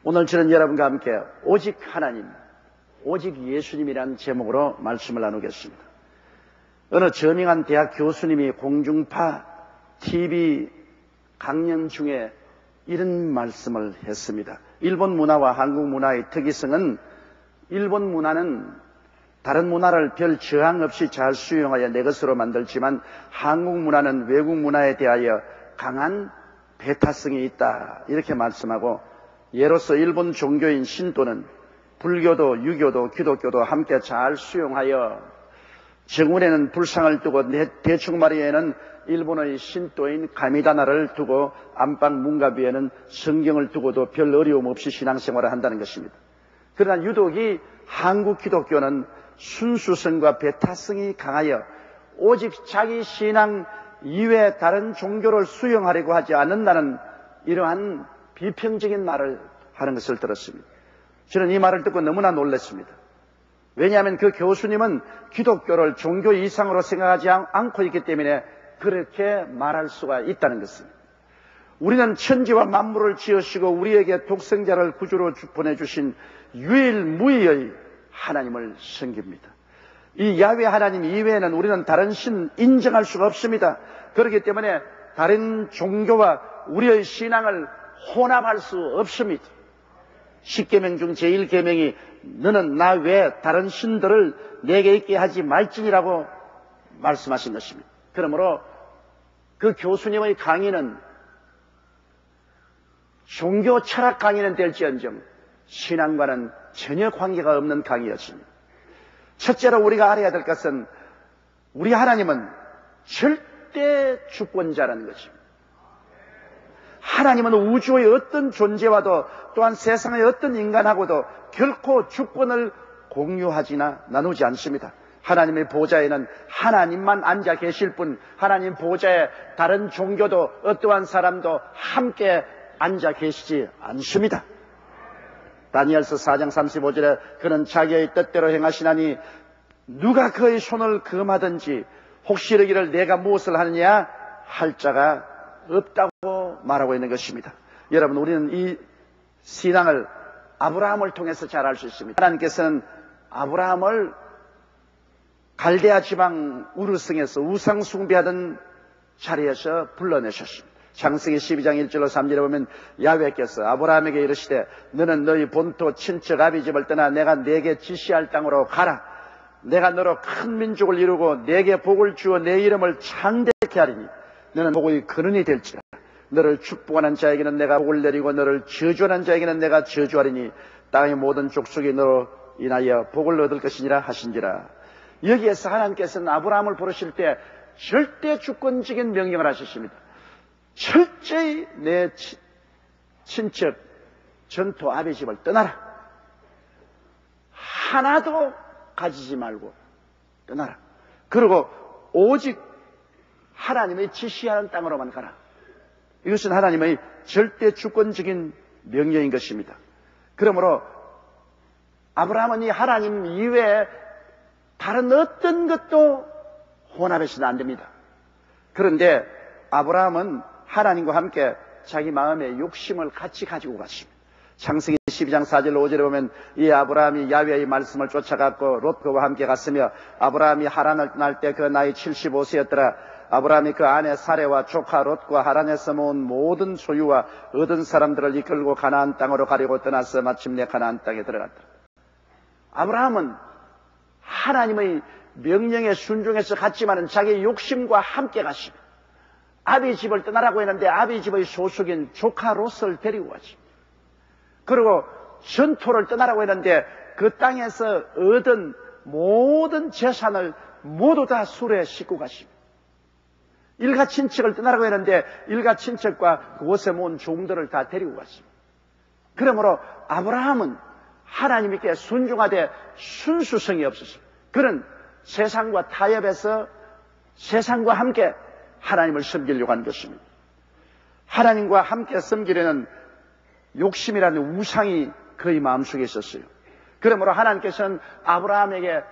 오늘 저는 여러분과 함께 오직 하나님, 오직 예수님이라는 제목으로 말씀을 나누겠습니다. 어느 저명한 대학 교수님이 공중파 TV 강연 중에 이런 말씀을 했습니다. 일본 문화와 한국 문화의 특이성은 일본 문화는 다른 문화를 별 저항 없이 잘 수용하여 내 것으로 만들지만 한국 문화는 외국 문화에 대하여 강한 배타성이 있다, 이렇게 말씀하고, 예로서 일본 종교인 신도는 불교도 유교도 기독교도 함께 잘 수용하여 정원에는 불상을 두고 대충마리에는 일본의 신도인 가미다나를 두고 안방 문갑 위에는 성경을 두고도 별 어려움 없이 신앙생활을 한다는 것입니다. 그러나 유독이 한국 기독교는 순수성과 배타성이 강하여 오직 자기 신앙 이외에 다른 종교를 수용하려고 하지 않는다는 이러한 비평적인 말을 하는 것을 들었습니다. 저는 이 말을 듣고 너무나 놀랐습니다. 왜냐하면 그 교수님은 기독교를 종교 이상으로 생각하지 않고 있기 때문에 그렇게 말할 수가 있다는 것입니다. 우리는 천지와 만물을 지으시고 우리에게 독생자를 구주로 보내주신 유일무이의 하나님을 섬깁니다. 이 야훼 하나님 이외에는 우리는 다른 신 인정할 수가 없습니다. 그렇기 때문에 다른 종교와 우리의 신앙을 혼합할 수 없습니다. 10계명 중 제1계명이 너는 나 외에 다른 신들을 내게 있게 하지 말지니라고 말씀하신 것입니다. 그러므로 그 교수님의 강의는 종교 철학 강의는 될지언정 신앙과는 전혀 관계가 없는 강의였습니다. 첫째로 우리가 알아야 될 것은 우리 하나님은 절대 주권자라는 것입니다. 하나님은 우주의 어떤 존재와도 또한 세상의 어떤 인간하고도 결코 주권을 공유하지나 나누지 않습니다. 하나님의 보좌에는 하나님만 앉아 계실 뿐, 하나님 보좌에 다른 종교도 어떠한 사람도 함께 앉아 계시지 않습니다. 다니엘서 4장 35절에 그는 자기의 뜻대로 행하시나니 누가 그의 손을 금하든지 혹시 이르기를 내가 무엇을 하느냐 할 자가 없다고 말하고 있는 것입니다. 여러분, 우리는 이 신앙을 아브라함을 통해서 잘 알 수 있습니다. 하나님께서는 아브라함을 갈대아 지방 우르성에서 우상 숭배하던 자리에서 불러내셨습니다. 창세기 12장 1절로 3절에 보면 야훼께서 아브라함에게 이르시되 너는 너희 본토 친척 아비 집을 떠나 내가 내게 지시할 땅으로 가라. 내가 너로 큰 민족을 이루고 내게 복을 주어 내 이름을 창대케 하리니 너는 복의 근원이 될지라. 너를 축복하는 자에게는 내가 복을 내리고 너를 저주하는 자에게는 내가 저주하리니 땅의 모든 족속이 너로 인하여 복을 얻을 것이니라 하신지라. 여기에서 하나님께서는 아브라함을 부르실 때 절대 주권적인 명령을 하셨습니다. 철저히 내 친척 전토 아비 집을 떠나라. 하나도 가지지 말고 떠나라. 그리고 오직 하나님의 지시하는 땅으로만 가라. 이것은 하나님의 절대 주권적인 명령인 것입니다. 그러므로 아브라함은 이 하나님 이외에 다른 어떤 것도 혼합해서는 안 됩니다. 그런데 아브라함은 하나님과 함께 자기 마음의 욕심을 같이 가지고 갔습니다. 창세기 12장 4절로 5절에 보면 이 아브라함이 야훼의 말씀을 쫓아갔고 롯과 함께 갔으며 아브라함이 하란을 떠날 때 그 나이 75세였더라. 아브라함이 그 아내 사레와 조카 롯과 하란에서 모은 모든 소유와 얻은 사람들을 이끌고 가나안 땅으로 가려고 떠나서 마침내 가나안 땅에 들어갔다. 아브라함은 하나님의 명령에 순종해서 갔지만은 자기의 욕심과 함께 갔습니다. 아비 집을 떠나라고 했는데 아비 집의 소속인 조카 롯을 데리고 갔습니다. 그리고 전토를 떠나라고 했는데 그 땅에서 얻은 모든 재산을 모두 다 수레에 싣고 갔습니다. 일가 친척을 떠나라고 했는데 일가 친척과 그곳에 모은 종들을 다 데리고 갔습니다. 그러므로 아브라함은 하나님께 순종하되 순수성이 없었습니다. 그는 세상과 타협해서 세상과 함께 하나님을 섬기려고 하는 것입니다. 하나님과 함께 섬기려는 욕심이라는 우상이 그의 마음속에 있었어요. 그러므로 하나님께서는 아브라함에게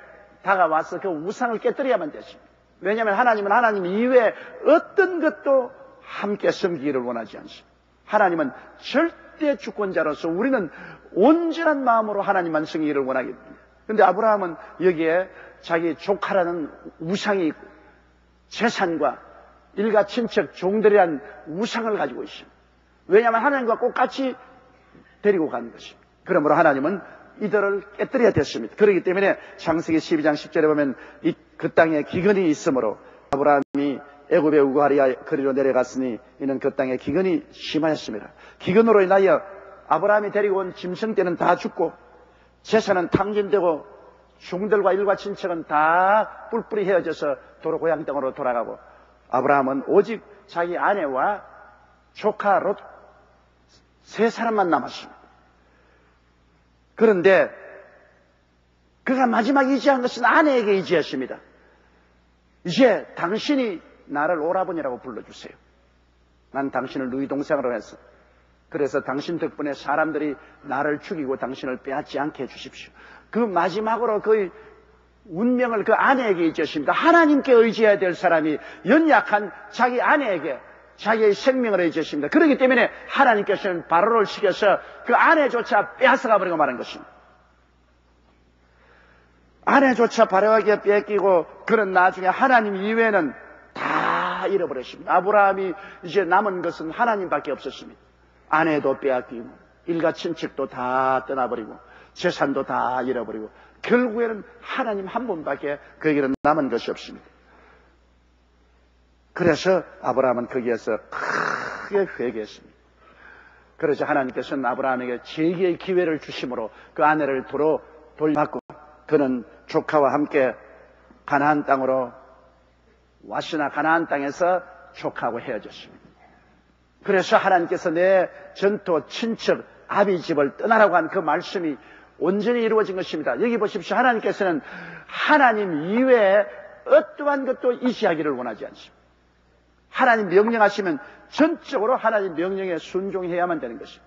다가와서 그 우상을 깨뜨려야만 됐습니다. 왜냐하면 하나님은 하나님 이외에 어떤 것도 함께 섬기기를 원하지 않습니다. 하나님은 절대 절대 주권자로서 우리는 온전한 마음으로 하나님만 섬기기를 원하기 때문에. 그런데 아브라함은 여기에 자기 조카라는 우상이 있고 재산과 일가 친척 종들이란 우상을 가지고 있습니다. 왜냐하면 하나님과 꼭 같이 데리고 가는 것입니다. 그러므로 하나님은 이들을 깨뜨려야 됐습니다. 그렇기 때문에 창세기 12장 10절에 보면 그 땅에 기근이 있으므로 아브라함이 애굽의 우가리아 거리로 내려갔으니 이는 그 땅에 기근이 심하였습니다. 기근으로 인하여 아브라함이 데리고 온 짐승떼는 다 죽고 재산은 탕진되고 종들과 일과 친척은 다 뿔뿔이 헤어져서 도로 고향 땅으로 돌아가고 아브라함은 오직 자기 아내와 조카 롯 세 사람만 남았습니다. 그런데 그가 마지막 의지한 것은 아내에게 의지했습니다. 이제 당신이 나를 오라버니라고 불러주세요. 난 당신을 누이 동생으로 했어. 그래서 당신 덕분에 사람들이 나를 죽이고 당신을 빼앗지 않게 해주십시오. 그 마지막으로 그 운명을 그 아내에게 의지했습니다. 하나님께 의지해야 될 사람이 연약한 자기 아내에게 자기의 생명을 의지했습니다. 그렇기 때문에 하나님께서는 바로를 시켜서 그 아내조차 빼앗아가 버리고 말한 것입니다. 아내조차 바로에게 뺏기고 그런 나중에 하나님 이외에는 다 잃어버렸습니다. 아브라함이 이제 남은 것은 하나님밖에 없었습니다. 아내도 빼앗기고 일가 친척도 다 떠나버리고 재산도 다 잃어버리고 결국에는 하나님 한 분밖에 그에게는 남은 것이 없습니다. 그래서 아브라함은 거기에서 크게 회개했습니다. 그래서 하나님께서는 아브라함에게 재기의 기회를 주심으로 그 아내를 도로 돌려받고 그는 조카와 함께 가나안 땅으로 왔으나 가나안 땅에서 조카하고 헤어졌습니다. 그래서 하나님께서 내 전토 친척 아비 집을 떠나라고 한 그 말씀이 온전히 이루어진 것입니다. 여기 보십시오. 하나님께서는 하나님 이외에 어떠한 것도 이시하기를 원하지 않습니다. 하나님 명령하시면 전적으로 하나님 명령에 순종해야만 되는 것입니다.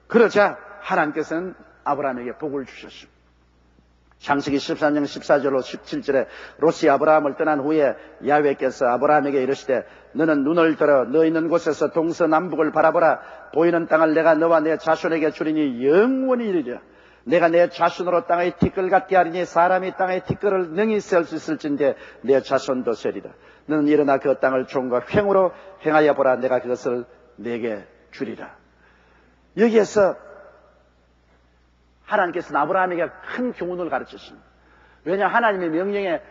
그러자 하나님께서는 아브라함에게 복을 주셨습니다. 창세기 13장 14절로 17절에 롯이 아브라함을 떠난 후에 야훼께서 아브라함에게 이르시되 너는 눈을 들어 너 있는 곳에서 동서남북을 바라보라. 보이는 땅을 내가 너와 내 자손에게 주리니 영원히 이르리라. 내가 내 자손으로 땅의 티끌 같게 하리니 사람이 땅의 티끌을 능히 셀 수 있을진데 내 자손도 세리라. 너는 일어나 그 땅을 종과 횡으로 행하여 보라. 내가 그것을 내게 주리라. 여기에서 하나님께서는 아브라함에게 큰 교훈을 가르쳤습니다. 왜냐 하나님의 명령에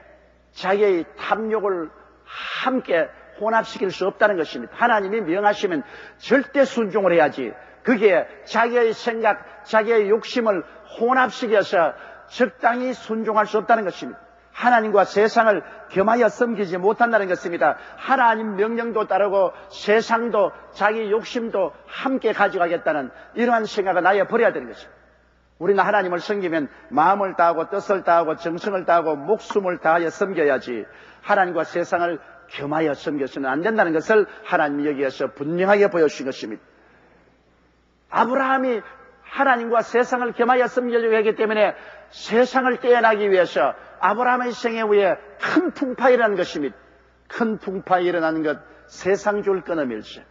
자기의 탐욕을 함께 혼합시킬 수 없다는 것입니다. 하나님이 명하시면 절대 순종을 해야지 그게 자기의 생각, 자기의 욕심을 혼합시켜서 적당히 순종할 수 없다는 것입니다. 하나님과 세상을 겸하여 섬기지 못한다는 것입니다. 하나님 명령도 따르고 세상도 자기 욕심도 함께 가져가겠다는 이러한 생각을 나에 버려야 되는 것입니다. 우리는 하나님을 섬기면 마음을 다하고 뜻을 다하고 정성을 다하고 목숨을 다하여 섬겨야지 하나님과 세상을 겸하여 섬겨서는 안 된다는 것을 하나님이 여기에서 분명하게 보여주신 것입니다. 아브라함이 하나님과 세상을 겸하여 섬기려고 했기 때문에 세상을 떼어나기 위해서 아브라함의 생애 후에 큰 풍파가 일어나는 것입니다. 큰 풍파가 일어나는 것 세상 줄 끊어밀세.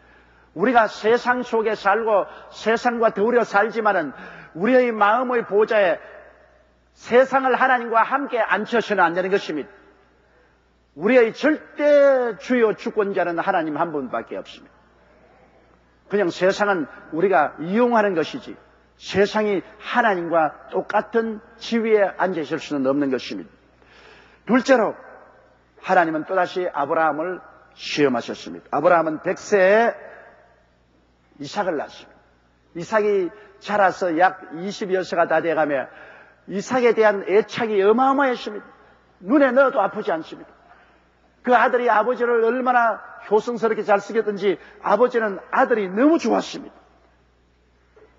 우리가 세상 속에 살고 세상과 더불어 살지만은 우리의 마음의 보좌에 세상을 하나님과 함께 앉혀서는 안 되는 것입니다. 우리의 절대 주요 주권자는 하나님 한 분밖에 없습니다. 그냥 세상은 우리가 이용하는 것이지 세상이 하나님과 똑같은 지위에 앉아 있을 수는 없는 것입니다. 둘째로 하나님은 또다시 아브라함을 시험하셨습니다. 아브라함은 100세에 이삭을 낳았습니다. 이삭이 자라서 약 20여 세가 다 돼가며 이삭에 대한 애착이 어마어마했습니다. 눈에 넣어도 아프지 않습니다. 그 아들이 아버지를 얼마나 효성스럽게 잘 쓰겠든지 아버지는 아들이 너무 좋았습니다.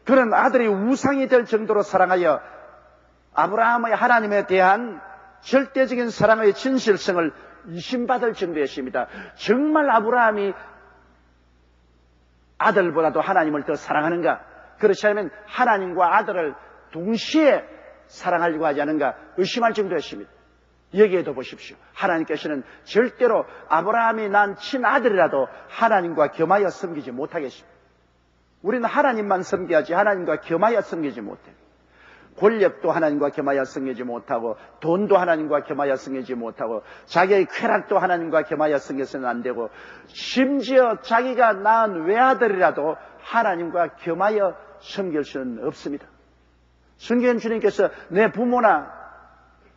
그런 아들이 우상이 될 정도로 사랑하여 아브라함의 하나님에 대한 절대적인 사랑의 진실성을 의심받을 정도였습니다. 정말 아브라함이 아들보다도 하나님을 더 사랑하는가? 그렇지 않으면 하나님과 아들을 동시에 사랑하려고 하지 않은가 의심할 정도였습니다. 여기에도 보십시오. 하나님께서는 절대로 아브라함이 난 친아들이라도 하나님과 겸하여 섬기지 못하겠습니다. 우리는 하나님만 섬겨야지 하나님과 겸하여 섬기지 못해. 권력도 하나님과 겸하여 섬기지 못하고, 돈도 하나님과 겸하여 섬기지 못하고, 자기의 쾌락도 하나님과 겸하여 섬겨서는 안 되고, 심지어 자기가 낳은 외아들이라도 하나님과 겸하여 섬길 수는 없습니다. 성경 주님께서 내 부모나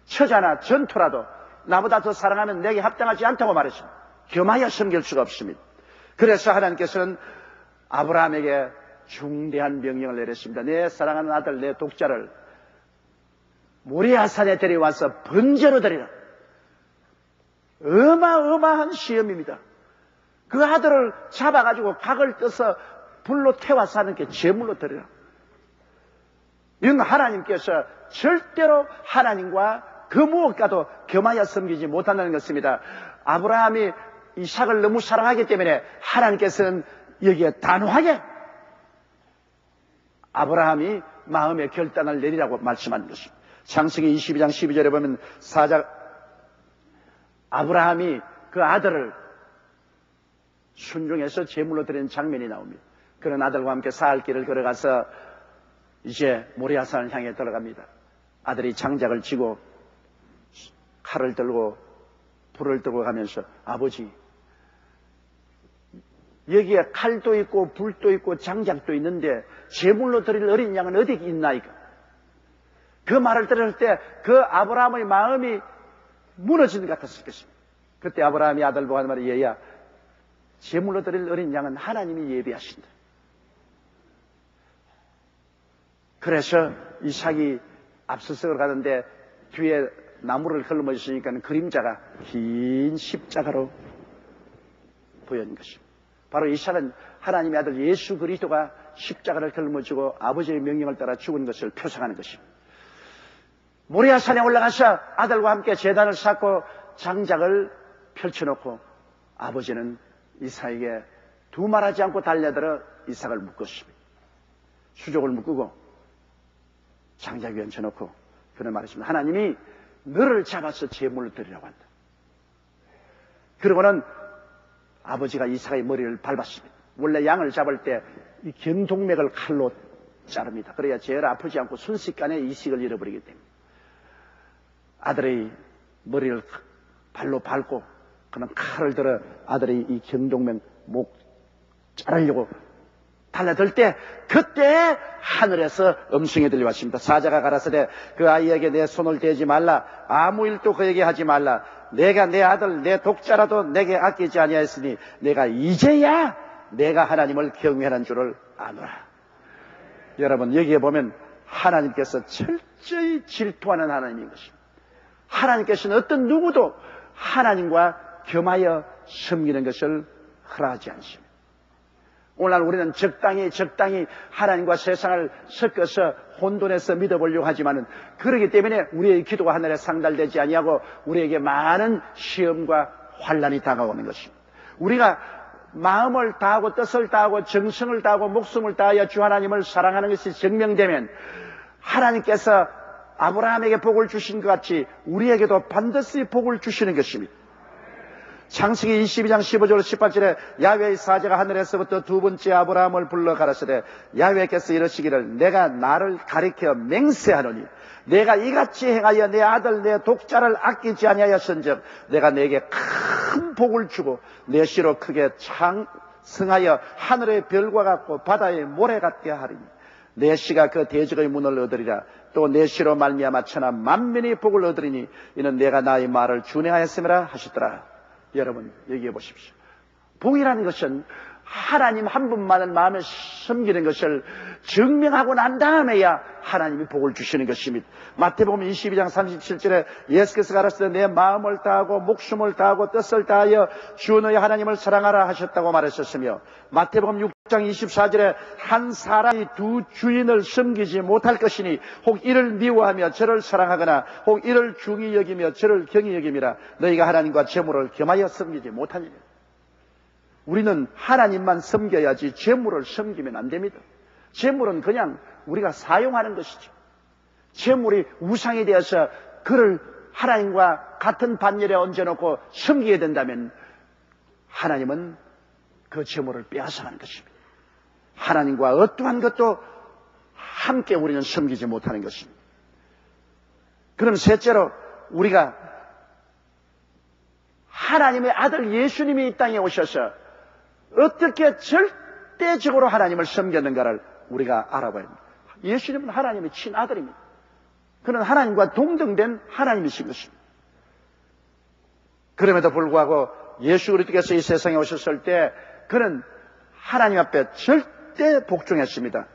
처자나 전토라도 나보다 더 사랑하면 내게 합당하지 않다고 말했습니다. 겸하여 섬길 수가 없습니다. 그래서 하나님께서는 아브라함에게 중대한 명령을 내렸습니다. 내 사랑하는 아들, 내 독자를 모리아산에 데려와서 번제로 드리라. 어마어마한 시험입니다. 그 아들을 잡아가지고 각을 떠서 불로 태워서 하나님께 제물로 드리라. 이건 하나님께서 절대로 하나님과 그 무엇과도 겸하여 섬기지 못한다는 것입니다. 아브라함이 이삭을 너무 사랑하기 때문에 하나님께서는 여기에 단호하게 아브라함이 마음의 결단을 내리라고 말씀하는 것입니다. 창세기 22장 12절에 보면 아브라함이 그 아들을 순종해서 제물로 드리는 장면이 나옵니다. 그런 아들과 함께 사흘 길을 걸어가서 이제 모리아산을 향해 들어갑니다. 아들이 장작을 쥐고 칼을 들고 불을 들고 가면서 아버지, 여기에 칼도 있고 불도 있고 장작도 있는데 제물로 드릴 어린 양은 어디 있나이까? 그 말을 들을 때 그 아브라함의 마음이 무너지는 것 같았을 것입니다. 그때 아브라함이 아들 보고 하는 말이, 얘야, 제물로 드릴 어린 양은 하나님이 예비하신다. 그래서 이삭이 앞서서 가는데 뒤에 나무를 걸머졌으니까 그림자가 긴 십자가로 보이는 것입니다. 바로 이삭은 하나님의 아들 예수 그리스도가 십자가를 걸머지고 아버지의 명령을 따라 죽은 것을 표상하는 것입니다. 모리아산에 올라가서 아들과 함께 제단을 쌓고 장작을 펼쳐놓고 아버지는 이삭에게 두말하지 않고 달려들어 이삭을 묶었습니다. 수족을 묶고 장작 위에 얹혀놓고 그는 말했습니다. 하나님이 너를 잡아서 제물을 드리라고 한다. 그러고는 아버지가 이삭의 머리를 밟았습니다. 원래 양을 잡을 때 이 경동맥을 칼로 자릅니다. 그래야 제일 아프지 않고 순식간에 이식을 잃어버리기 때문에 아들의 머리를 발로 밟고 그는 칼을 들어 아들의 이 경동맥 목 자르려고 달려들 때 그때 하늘에서 음성이 들려왔습니다. 사자가 가라사대 그 아이에게 내 손을 대지 말라. 아무 일도 그에게 하지 말라. 내가 내 아들 내 독자라도 내게 아끼지 아니하였으니 내가 이제야 내가 하나님을 경외하는 줄을 아노라. 여러분, 여기에 보면 하나님께서 철저히 질투하는 하나님인 것입니다. 하나님께서는 어떤 누구도 하나님과 겸하여 섬기는 것을 허락하지 않습니다. 오늘날 우리는 적당히 하나님과 세상을 섞어서 혼돈해서 믿어보려고 하지만은 그러기 때문에 우리의 기도가 하늘에 상달되지 아니하고 우리에게 많은 시험과 환난이 다가오는 것입니다. 우리가 마음을 다하고 뜻을 다하고 정성을 다하고 목숨을 다하여 주 하나님을 사랑하는 것이 증명되면 하나님께서 아브라함에게 복을 주신 것 같이 우리에게도 반드시 복을 주시는 것입니다. 창세기 22장 15절 18절에 야훼의 사자가 하늘에서부터 두 번째 아브라함을 불러 가라사대 야훼께서 이러시기를 내가 나를 가리켜 맹세하노니 내가 이같이 행하여 내 아들 내 독자를 아끼지 아니하였은즉 내가 내게 큰 복을 주고 내 씨로 크게 창성하여 하늘의 별과 같고 바다의 모래 같게 하리니 내 씨가 그 대적의 문을 얻으리라. 또 내 씨로 말미암아 천하 만민이 복을 얻으리니 이는 내가 나의 말을 준행하였음이라 하시더라. 여러분, 여기에 보십시오. 복이라는 것은 하나님 한 분만을 마음에 섬기는 것을 증명하고 난 다음에야 하나님이 복을 주시는 것입니다. 마태복음 22장 37절에 예수께서 가라사대 내 마음을 다하고 목숨을 다하고 뜻을 다하여 주 너희 하나님을 사랑하라 하셨다고 말하셨으며 마태복음 6장 24절에 한 사람이 두 주인을 섬기지 못할 것이니 혹 이를 미워하며 저를 사랑하거나 혹 이를 중히 여기며 저를 경히 여김이라. 너희가 하나님과 재물을 겸하여 섬기지 못하니라. 우리는 하나님만 섬겨야지 재물을 섬기면 안 됩니다. 재물은 그냥 우리가 사용하는 것이죠. 재물이 우상이 되어서 그를 하나님과 같은 반열에 얹어놓고 섬기게 된다면 하나님은 그 재물을 빼앗아가는 것입니다. 하나님과 어떠한 것도 함께 우리는 섬기지 못하는 것입니다. 그럼 셋째로 우리가 하나님의 아들 예수님이 이 땅에 오셔서 어떻게 절대적으로 하나님을 섬겼는가를 우리가 알아봐야 합니다. 예수님은 하나님의 친아들입니다. 그는 하나님과 동등된 하나님이신 것입니다. 그럼에도 불구하고 예수 그리스도께서 이 세상에 오셨을 때 그는 하나님 앞에 절대 복종했습니다.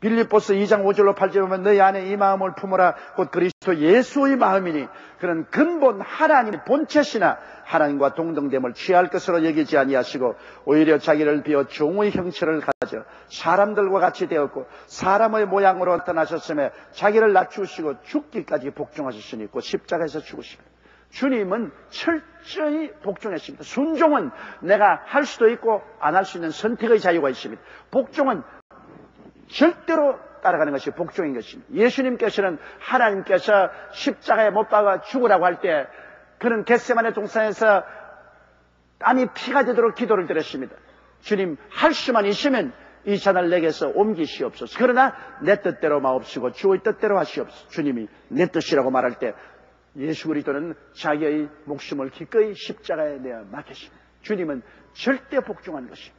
빌립보서 2장 5절로 8절에 보면 너희 안에 이 마음을 품으라 곧 그리스도 예수의 마음이니 그는 근본 하나님의 본체시나 하나님과 동등됨을 취할 것으로 여기지 아니하시고 오히려 자기를 비워 종의 형체를 가져 사람들과 같이 되었고 사람의 모양으로 나타나셨음에 자기를 낮추시고 죽기까지 복종하셨으니 곧 십자가에서 죽으시고 주님은 철저히 복종했습니다. 순종은 내가 할 수도 있고 안 할 수 있는 선택의 자유가 있습니다. 복종은 절대로 따라가는 것이 복종인 것입니다. 예수님께서는 하나님께서 십자가에 못 박아 죽으라고 할 때 그는 겟세마네 동산에서 땀이 피가 되도록 기도를 드렸습니다. 주님, 할 수만 있으면 이 잔을 내게서 옮기시옵소서. 그러나 내 뜻대로 마옵시고 주의 뜻대로 하시옵소서. 주님이 내 뜻이라고 말할 때 예수 그리스도는 자기의 목숨을 기꺼이 십자가에 내어 맡겼습니다. 주님은 절대 복종한 것입니다.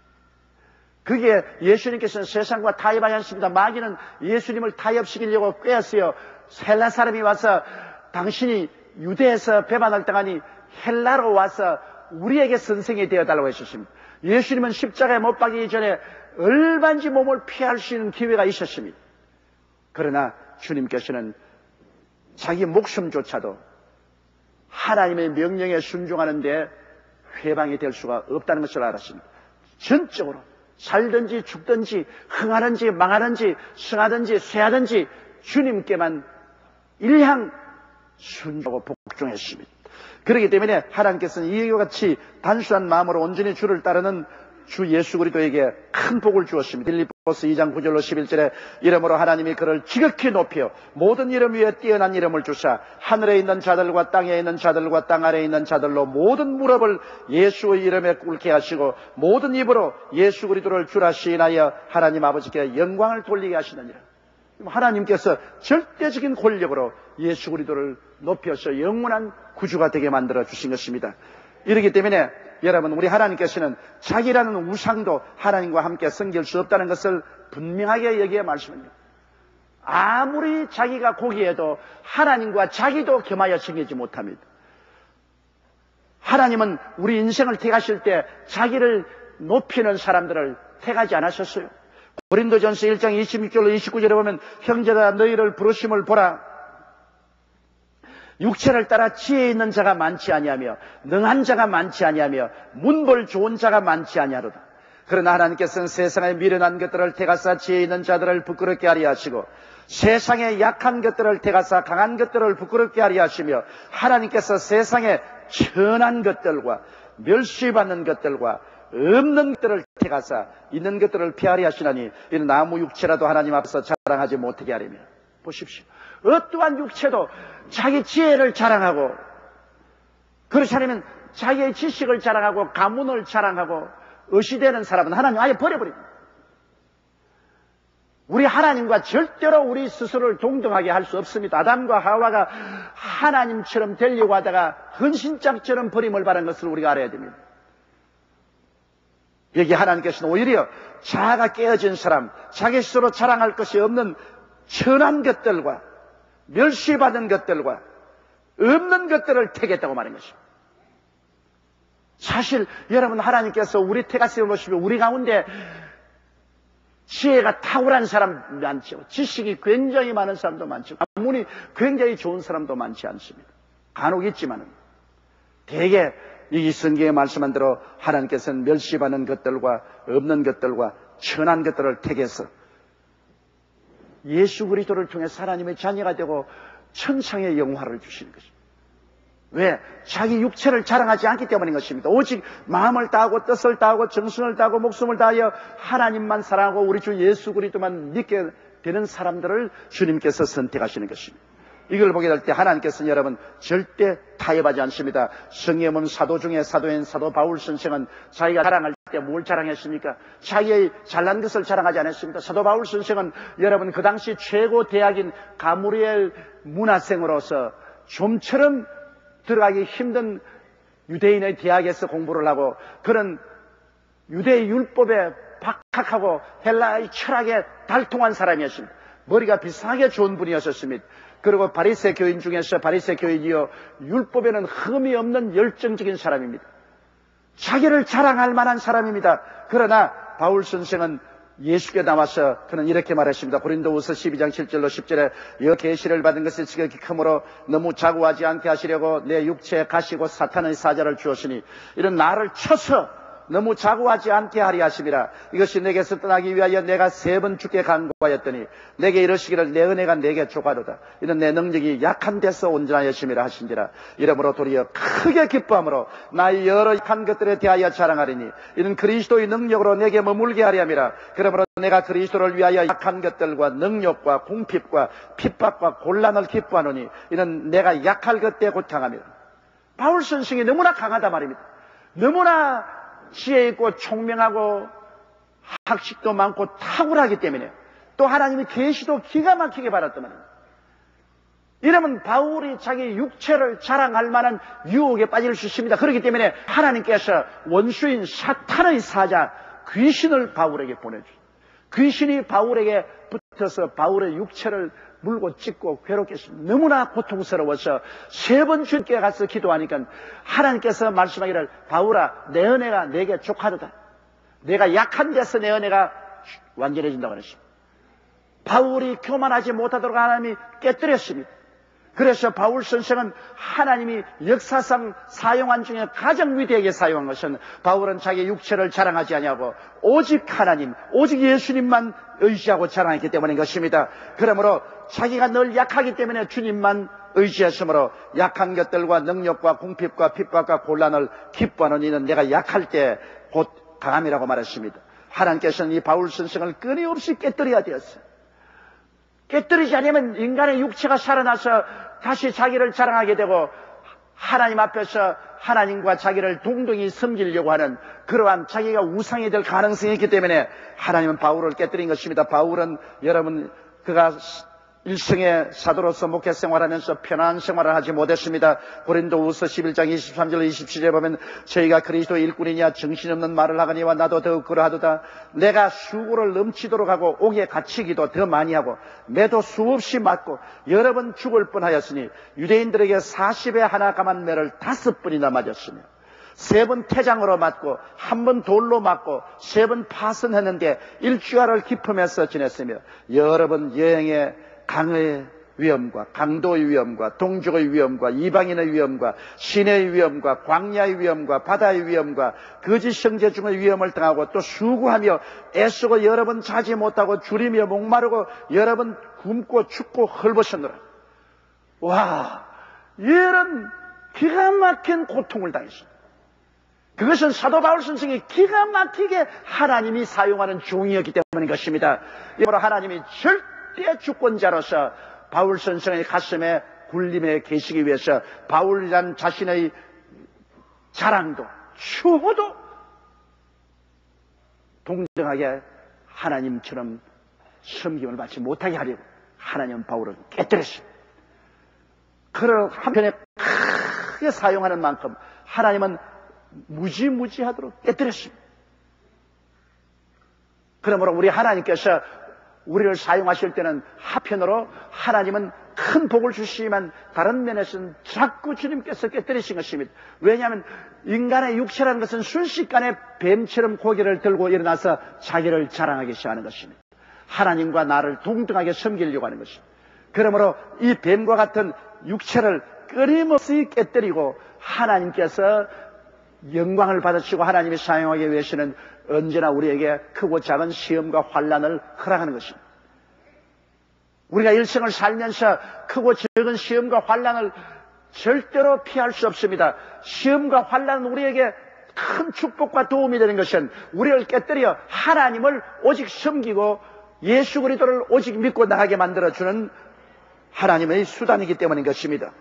그게 예수님께서는 세상과 타협하지 않습니다. 마귀는 예수님을 타협시키려고 꾀었어요. 헬라 사람이 와서 당신이 유대에서 배반을 당하니 헬라로 와서 우리에게 선생이 되어달라고 했었습니다. 예수님은 십자가에 못 박이기 전에 얼마든지 몸을 피할 수 있는 기회가 있었습니다. 그러나 주님께서는 자기 목숨조차도 하나님의 명령에 순종하는데 회방이 될 수가 없다는 것을 알았습니다. 전적으로 살든지 죽든지 흥하든지 망하든지 승하든지 쇠하든지 주님께만 일향 순종하고 복종했습니다. 그렇기 때문에 하나님께서는 이와 같이 단순한 마음으로 온전히 주를 따르는 주 예수 그리스도에게 큰 복을 주었습니다. 빌립보서 2장 9절로 11절에 이름으로 하나님이 그를 지극히 높여 모든 이름 위에 뛰어난 이름을 주사 하늘에 있는 자들과 땅에 있는 자들과 땅 아래에 있는 자들로 모든 무릎을 예수의 이름에 꿇게 하시고 모든 입으로 예수 그리스도를 주라 시인하여 하나님 아버지께 영광을 돌리게 하시느니라. 하나님께서 절대적인 권력으로 예수 그리스도를 높여서 영원한 구주가 되게 만들어 주신 것입니다. 이렇기 때문에 여러분, 우리 하나님께서는 자기라는 우상도 하나님과 함께 섬길 수 없다는 것을 분명하게 여기에 말씀합니다. 아무리 자기가 고귀해도 하나님과 자기도 겸하여 섬기지 못합니다. 하나님은 우리 인생을 택하실 때 자기를 높이는 사람들을 택하지 않으셨어요. 고린도전서 1장 26절로 29절에 보면 형제들아 너희를 부르심을 보라. 육체를 따라 지혜 있는 자가 많지 아니하며 능한 자가 많지 아니하며 문벌 좋은 자가 많지 아니하로다. 그러나 하나님께서는 세상에 미련한 것들을 택하사 지혜 있는 자들을 부끄럽게 하려 하시고 세상에 약한 것들을 택하사 강한 것들을 부끄럽게 하려 하시며 하나님께서 세상에 천한 것들과 멸시받는 것들과 없는 것들을 택하사 있는 것들을 피하려 하시나니 이는 아무 육체라도 하나님 앞에서 자랑하지 못하게 하리며. 보십시오. 어떠한 육체도 자기 지혜를 자랑하고 그렇지 않으면 자기의 지식을 자랑하고 가문을 자랑하고 의시되는 사람은 하나님 아예 버려버립니다. 우리 하나님과 절대로 우리 스스로를 동등하게 할 수 없습니다. 아담과 하와가 하나님처럼 되려고 하다가 헌신짝처럼 버림을 받은 것을 우리가 알아야 됩니다. 여기 하나님께서는 오히려 자아가 깨어진 사람, 자기 스스로 자랑할 것이 없는 천한 것들과 멸시받은 것들과 없는 것들을 택했다고 말한 것입니다. 사실 여러분, 하나님께서 우리 택하심을 보시면 우리 가운데 지혜가 탁월한 사람 많죠. 지식이 굉장히 많은 사람도 많죠. 가문이 굉장히 좋은 사람도 많지 않습니다. 간혹 있지만은 대개 이 성경에 말씀한 대로 하나님께서는 멸시받는 것들과 없는 것들과 천한 것들을 택해서 예수 그리스도를 통해 하나님의 자녀가 되고 천상의 영화를 주시는 것입니다. 왜? 자기 육체를 자랑하지 않기 때문인 것입니다. 오직 마음을 다하고 뜻을 다하고 정신을 다하고 목숨을 다하여 하나님만 사랑하고 우리 주 예수 그리스도만 믿게 되는 사람들을 주님께서 선택하시는 것입니다. 이걸 보게 될 때 하나님께서는 여러분 절대 타협하지 않습니다. 성경에 보면 사도 중에 사도인 사도 바울 선생은 자기가 자랑할 때 뭘 자랑했습니까? 자기의 잘난 것을 자랑하지 않았습니다. 사도 바울 선생은 여러분 그 당시 최고 대학인 가므리엘 문화생으로서 좀처럼 들어가기 힘든 유대인의 대학에서 공부를 하고 그런 유대 율법에 박학하고 헬라의 철학에 달통한 사람이었습니다. 머리가 비상하게 좋은 분이었습니다. 그리고 바리새 교인 중에서 바리새 교인이요 율법에는 흠이 없는 열정적인 사람입니다. 자기를 자랑할 만한 사람입니다. 그러나 바울 선생은 예수께 나와서 그는 이렇게 말했습니다. 고린도후서 12장 7절로 10절에 여 계시를 받은 것이 지극히 크므로 너무 자고하지 않게 하시려고 내 육체에 가시고 사탄의 사자를 주었으니 이런 나를 쳐서 너무 자고하지 않게 하리 하심이라. 이것이 내게서 떠나기 위하여 내가 3번 주께 간구하였더니 내게 이르시기를 내 은혜가 내게 족하도다. 이는 내 능력이 약한 데서 온전하였음이라 하신지라. 이러므로 도리어 크게 기뻐함으로 나의 여러 약한 것들에 대하여 자랑하리니 이는 그리스도의 능력으로 내게 머물게 하리 함이라. 그러므로 내가 그리스도를 위하여 약한 것들과 능력과 궁핍과 핍박과 곤란을 기뻐하노니 이는 내가 약할 것때 고창함이라. 바울 선생이 너무나 강하다 말입니다. 너무나 지혜 있고 총명하고 학식도 많고 탁월하기 때문에 또 하나님의 계시도 기가 막히게 받았단 말입니다. 이러면 바울이 자기 육체를 자랑할 만한 유혹에 빠질 수 있습니다. 그렇기 때문에 하나님께서 원수인 사탄의 사자 귀신을 바울에게 보내주셨습니다. 귀신이 바울에게 붙어서 바울의 육체를 물고 찢고 괴롭게 했습니다. 너무나 고통스러워서 3번 주께 가서 기도하니까 하나님께서 말씀하기를 바울아 내 은혜가 내게 족하도다. 내가 약한 데서 내 은혜가 완전해진다고 그랬습니다. 바울이 교만하지 못하도록 하나님이 깨뜨렸습니다. 그래서 바울 선생은 하나님이 역사상 사용한 중에 가장 위대하게 사용한 것은 바울은 자기 육체를 자랑하지 아니하고 오직 하나님, 오직 예수님만 의지하고 자랑했기 때문인 것입니다. 그러므로 자기가 늘 약하기 때문에 주님만 의지했으므로 약한 것들과 능력과 궁핍과 핍박과 곤란을 기뻐하는 이는 내가 약할 때 곧 강함이라고 말했습니다. 하나님께서는 이 바울 선생을 끊임없이 깨뜨려야 되었어요. 깨뜨리지 않으면 인간의 육체가 살아나서 다시 자기를 자랑하게 되고 하나님 앞에서 하나님과 자기를 동등히 섬기려고 하는 그러한 자기가 우상이 될 가능성이 있기 때문에 하나님은 바울을 깨뜨린 것입니다. 바울은 여러분 그가 일생의 사도로서 목회 생활하면서 편안한 생활을 하지 못했습니다. 고린도후서 11장 23절 27절에 보면 저희가 그리스도의 일꾼이냐 정신없는 말을 하거니와 나도 더욱 그러하도다. 내가 수고를 넘치도록 하고 옥에 갇히기도 더 많이 하고 매도 수없이 맞고 여러 번 죽을 뻔하였으니 유대인들에게 40에 하나 감한 매를 5번이나 맞았으며 3번 태장으로 맞고 1번 돌로 맞고 3번 파선했는데 일주일을 기품해서 지냈으며 여러 번 여행에 강의 위험과 강도의 위험과 동족의 위험과 이방인의 위험과 시내의 위험과 광야의 위험과 바다의 위험과 거짓 형제 중의 위험을 당하고 또 수고하며 애쓰고 여러 번 자지 못하고 줄이며 목마르고 여러 번 굶고 춥고 헐벗었노라. 와, 이런 기가 막힌 고통을 당했습니다. 그것은 사도 바울 선생이 기가 막히게 하나님이 사용하는 종이었기 때문인 것입니다. 이러므로 하나님이 절대 주권자로서 바울 선생의 가슴에 굴림에 계시기 위해서 바울이란 자신의 자랑도 추호도 동등하게 하나님처럼 섬김을 받지 못하게 하려고 하나님은 바울을 깨뜨렸습니다. 그를 한편에 크게 사용하는 만큼 하나님은 무지무지하도록 깨뜨렸습니다. 그러므로 우리 하나님께서 우리를 사용하실 때는 한편으로 하나님은 큰 복을 주시지만 다른 면에서는 자꾸 주님께서 깨뜨리신 것입니다. 왜냐하면 인간의 육체라는 것은 순식간에 뱀처럼 고개를 들고 일어나서 자기를 자랑하기 시작하는 것입니다. 하나님과 나를 동등하게 섬기려고 하는 것입니다. 그러므로 이 뱀과 같은 육체를 끊임없이 깨뜨리고 하나님께서 영광을 받으시고 하나님이 사용하기 위해서는 언제나 우리에게 크고 작은 시험과 환난을 허락하는 것입니다. 우리가 일생을 살면서 크고 작은 시험과 환난을 절대로 피할 수 없습니다. 시험과 환난은 우리에게 큰 축복과 도움이 되는 것은 우리를 깨뜨려 하나님을 오직 섬기고 예수 그리스도를 오직 믿고 나가게 만들어주는 하나님의 수단이기 때문인 것입니다.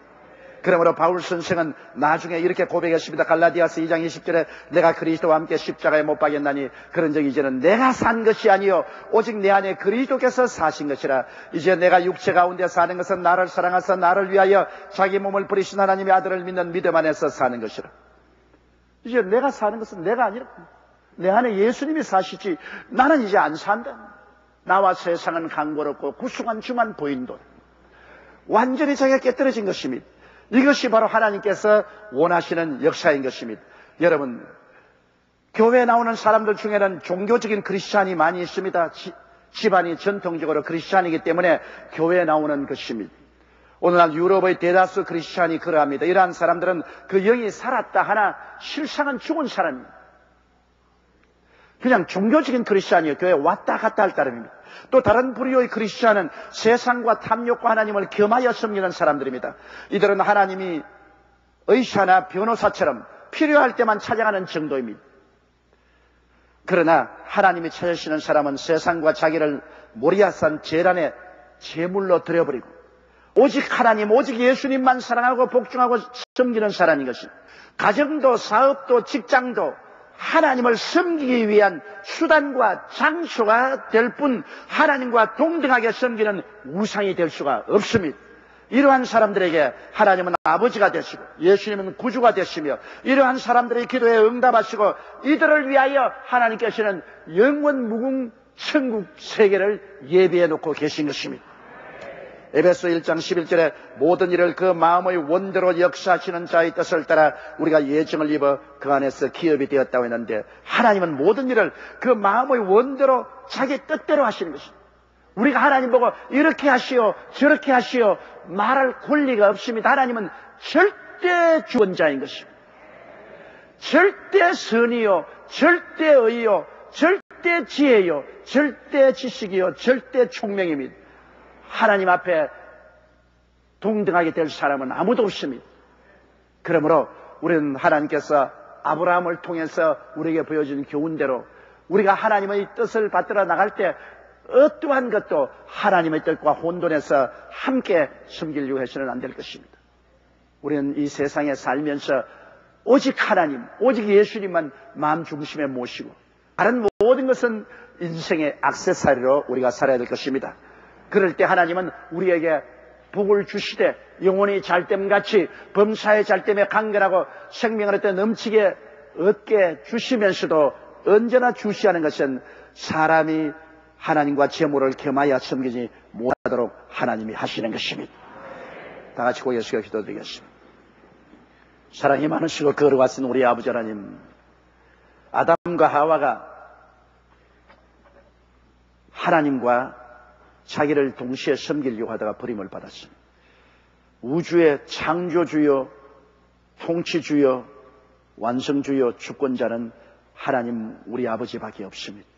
그러므로 바울 선생은 나중에 이렇게 고백했습니다. 갈라디아서 2장 20절에 내가 그리스도와 함께 십자가에 못 박였나니 그런 적 이제는 내가 산 것이 아니요 오직 내 안에 그리스도께서 사신 것이라. 이제 내가 육체 가운데 사는 것은 나를 사랑하사 나를 위하여 자기 몸을 버리신 하나님의 아들을 믿는 믿음 안에서 사는 것이라. 이제 내가 사는 것은 내가 아니라 내 안에 예수님이 사시지 나는 이제 안 산다. 나와 세상은 강고롭고 구속한 주만 보인도다. 완전히 자기가 깨뜨려진 것입니다. 이것이 바로 하나님께서 원하시는 역사인 것입니다. 여러분, 교회에 나오는 사람들 중에는 종교적인 크리스찬이 많이 있습니다. 집안이 전통적으로 크리스찬이기 때문에 교회에 나오는 것입니다. 오늘날 유럽의 대다수 크리스찬이 그러합니다. 이러한 사람들은 그 영이 살았다 하나 실상은 죽은 사람입니다. 그냥 종교적인 크리스찬이에요. 교회에 왔다 갔다 할 따름입니다. 또 다른 부류의 크리스찬은 세상과 탐욕과 하나님을 겸하여 섬기는 사람들입니다. 이들은 하나님이 의사나 변호사처럼 필요할 때만 찾아가는 정도입니다. 그러나 하나님이 찾으시는 사람은 세상과 자기를 모리아산 제란의 제물로 들여버리고 오직 하나님, 오직 예수님만 사랑하고 복종하고 섬기는 사람인 것입니다. 가정도 사업도 직장도 하나님을 섬기기 위한 수단과 장소가 될 뿐 하나님과 동등하게 섬기는 우상이 될 수가 없습니다. 이러한 사람들에게 하나님은 아버지가 되시고 예수님은 구주가 되시며 이러한 사람들의 기도에 응답하시고 이들을 위하여 하나님께서는 영원 무궁 천국 세계를 예비해 놓고 계신 것입니다. 에베소 1장 11절에 모든 일을 그 마음의 원대로 역사하시는 자의 뜻을 따라 우리가 예정을 입어 그 안에서 기업이 되었다고 했는데 하나님은 모든 일을 그 마음의 원대로 자기 뜻대로 하시는 것입니다. 우리가 하나님 보고 이렇게 하시오 저렇게 하시오 말할 권리가 없습니다. 하나님은 절대 주권자인 것입니다. 절대 선이요 절대 의요 절대 지혜요 절대 지식이요 절대 총명입니다. 하나님 앞에 동등하게 될 사람은 아무도 없습니다. 그러므로 우리는 하나님께서 아브라함을 통해서 우리에게 보여준 교훈대로 우리가 하나님의 뜻을 받들어 나갈 때 어떠한 것도 하나님의 뜻과 혼돈해서 함께 섬기려고 해서는 안 될 것입니다. 우리는 이 세상에 살면서 오직 하나님, 오직 예수님만 마음 중심에 모시고 다른 모든 것은 인생의 액세서리로 우리가 살아야 될 것입니다. 그럴 때 하나님은 우리에게 복을 주시되 영혼이 잘됨같이 범사의 잘됨에 강건하고 생명을 얻되 넘치게 얻게 주시면서도 언제나 주시하는 것은 사람이 하나님과 재물을 겸하여 섬기지 못하도록 하나님이 하시는 것입니다. 다 같이 고개 숙여 기도드리겠습니다. 사랑이 많으시고 거룩하신 우리 아버지 하나님, 아담과 하와가 하나님과 자기를 동시에 섬기려고 하다가 버림을 받았습니다. 우주의 창조주요, 통치주요, 완성주요, 주권자는 하나님 우리 아버지밖에 없습니다.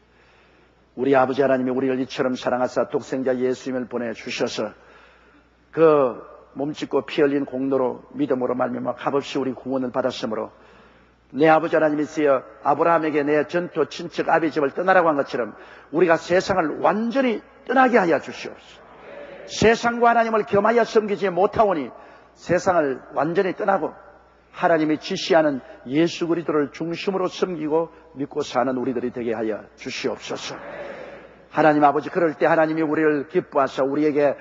우리 아버지 하나님이 우리를 이처럼 사랑하사 독생자 예수님을 보내주셔서 그 몸짓고 피 흘린 공로로 믿음으로 말미암아 값없이 우리 구원을 받았으므로 내 아버지 하나님이시여 아브라함에게 내 전토 친척 아비 집을 떠나라고 한 것처럼 우리가 세상을 완전히 떠나게 하여 주시옵소서. 세상과 하나님을 겸하여 섬기지 못하오니 세상을 완전히 떠나고 하나님이 지시하는 예수 그리스도를 중심으로 섬기고 믿고 사는 우리들이 되게 하여 주시옵소서. 하나님 아버지, 그럴 때 하나님이 우리를 기뻐하사 우리에게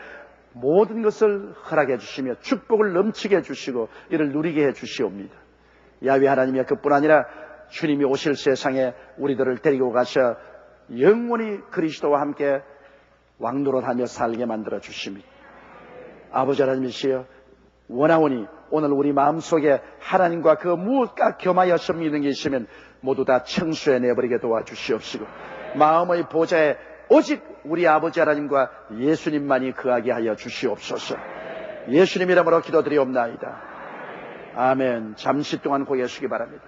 모든 것을 허락해 주시며 축복을 넘치게 해주시고 이를 누리게 해주시옵니다. 야훼 하나님이 그뿐 아니라 주님이 오실 세상에 우리들을 데리고 가셔 영원히 그리스도와 함께 왕노릇하며 살게 만들어 주십니다. 아버지 하나님이시여 원하오니 오늘 우리 마음속에 하나님과 그 무엇과 겸하여 섬기는 게 있으면 모두 다 청수해 내버리게 도와주시옵시고 마음의 보좌에 오직 우리 아버지 하나님과 예수님만이 거하게 하여 주시옵소서. 예수님 이름으로 기도드리옵나이다. 아멘. 잠시 동안 고개 숙이 바랍니다.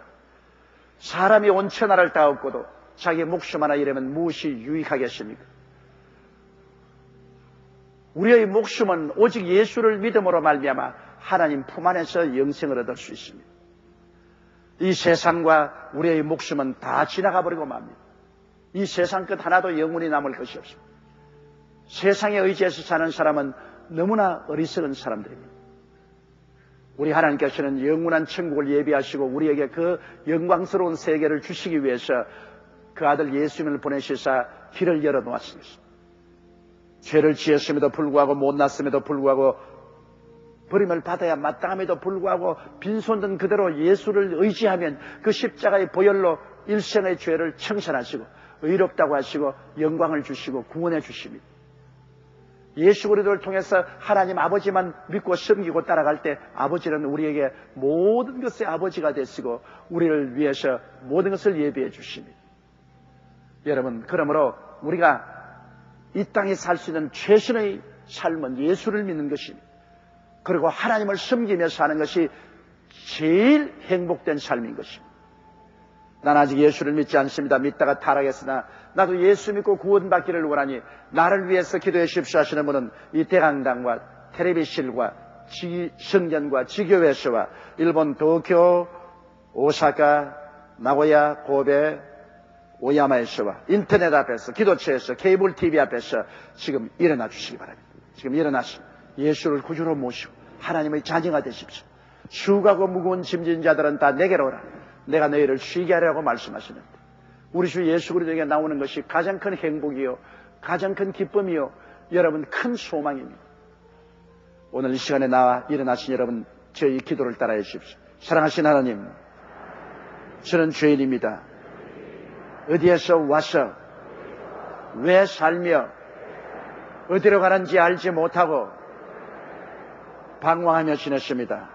사람이 온 천하를 다 얻고도 자기 목숨 하나 잃으면 무엇이 유익하겠습니까? 우리의 목숨은 오직 예수를 믿음으로 말미암아 하나님 품 안에서 영생을 얻을 수 있습니다. 이 세상과 우리의 목숨은 다 지나가 버리고 맙니다. 이 세상 끝 하나도 영원히 남을 것이 없습니다. 세상에 의지해서 사는 사람은 너무나 어리석은 사람들입니다. 우리 하나님께서는 영원한 천국을 예비하시고 우리에게 그 영광스러운 세계를 주시기 위해서 그 아들 예수님을 보내시사 길을 열어놓았습니다. 죄를 지었음에도 불구하고 못났음에도 불구하고 버림을 받아야 마땅함에도 불구하고 빈손든 그대로 예수를 의지하면 그 십자가의 보혈로 일생의 죄를 청산하시고 의롭다고 하시고 영광을 주시고 구원해 주십니다. 예수 그리스도를 통해서 하나님 아버지만 믿고 섬기고 따라갈 때 아버지는 우리에게 모든 것의 아버지가 되시고 우리를 위해서 모든 것을 예비해 주십니다. 여러분, 그러므로 우리가 이 땅에 살 수 있는 최선의 삶은 예수를 믿는 것입니다. 그리고 하나님을 섬기며 사는 것이 제일 행복된 삶인 것입니다. 난 아직 예수를 믿지 않습니다. 믿다가 타락했으나 나도 예수 믿고 구원받기를 원하니 나를 위해서 기도해 주십시오 하시는 분은 이 대강당과 텔레비실과 성전과 지교회에서와 일본 도쿄, 오사카, 나고야, 고베, 오야마에서와 인터넷 앞에서, 기도처에서, 케이블 TV 앞에서 지금 일어나 주시기 바랍니다. 지금 일어나서 예수를 구주로 모시고 하나님의 자녀가 되십시오. 수고하고 무거운 짐진 자들은 다 내게로 오라. 내가 너희를 쉬게 하려고 말씀하시는데 우리 주 예수 그리스도에게 나오는 것이 가장 큰 행복이요, 가장 큰 기쁨이요, 여러분 큰 소망입니다. 오늘 이 시간에 나와 일어나신 여러분, 저희 기도를 따라해 주십시오. 사랑하신 하나님, 저는 죄인입니다. 어디에서 와서 왜 살며 어디로 가는지 알지 못하고 방황하며 지냈습니다.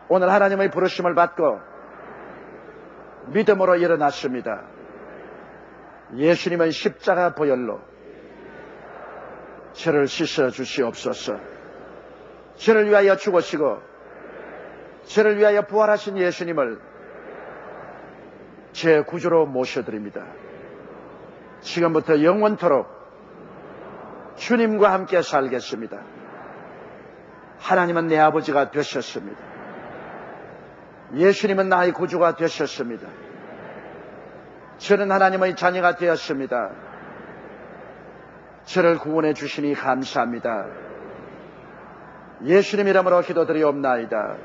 오늘 하나님의 부르심을 받고 믿음으로 일어났습니다. 예수님의 십자가 보혈로 저를 씻어 주시옵소서. 저를 위하여 죽으시고 저를 위하여 부활하신 예수님을 제 구주로 모셔드립니다. 지금부터 영원토록 주님과 함께 살겠습니다. 하나님은 내 아버지가 되셨습니다. 예수님은 나의 구주가 되셨습니다. 저는 하나님의 자녀가 되었습니다. 저를 구원해 주시니 감사합니다. 예수님 이름으로 기도드리옵나이다.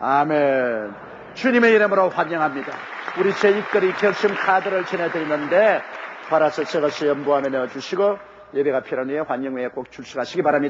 아멘. 주님의 이름으로 환영합니다. 우리 제2거리 결심 카드를 전해드리는데 팔아서 저것을 연보함에 넣어주시고 예배가 필요한 후에 환영 후에 꼭 출석하시기 바랍니다.